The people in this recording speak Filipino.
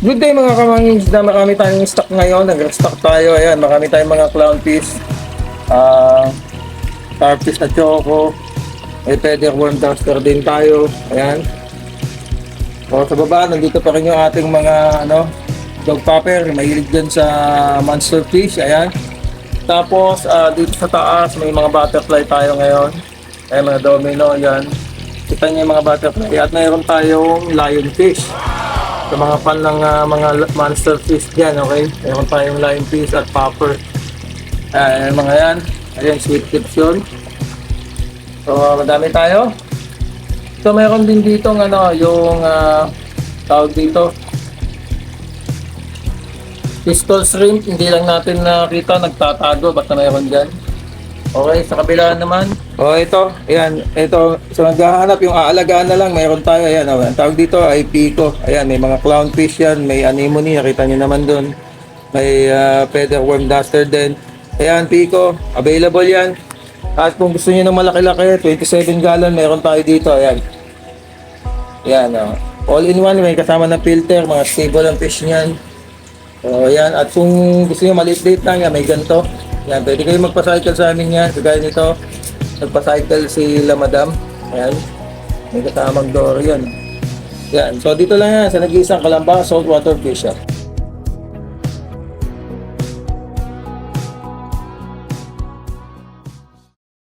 Good day mga kamangisda, marami tayong stock ngayon, nag-stock tayo, ayan, marami tayong mga clownfish, starfish na choco, may feather worm duster din tayo, ayan. O sa baba, nandito pa rin yung ating mga dog popper, mahilig dyan sa monster fish, ayan. Tapos dito sa taas, may mga butterfly tayo ngayon, ayan mga domino, ayan. Kita niyo yung mga butterfly at mayroon tayong lionfish. Sa mga pan ng mga monster fish dyan, okay? Meron tayong lionfish at popper. Ayan, mga yan. Ayan, sweet tips yun. So, madami tayo. So, meron din dito yung tawag dito. Pistol shrimp, hindi lang natin nakita, nagtatago. Basta meron dyan. Okay, sa kabila naman. Oh, ito. Ayan, ito. So, naghahanap yung aalagaan na lang. Mayroon tayo. Ayan, oh. Ang tawag dito ay pico. Ayan, may mga clownfish yan. May anemone. Nakita nyo naman dun. May feather worm duster din. Ayan, pico. Available yan. At kung gusto nyo ng malaki-laki, 27 gallon, mayroon tayo dito. Ayan. Ayan, oh. All in one. May kasama ng filter. Mga stable ang fish niyan. So, ayan. At kung gusto nyo maliit-liit lang, yan, may ganito. Yan, pwede kayo magpa-cycle sa amin yan. Kagaya nito, nagpa-cycle sila madam. Ayan, may katamang door yan. Yan, so dito lang yan sa nag-iisang Calamba Saltwater Fish Shop.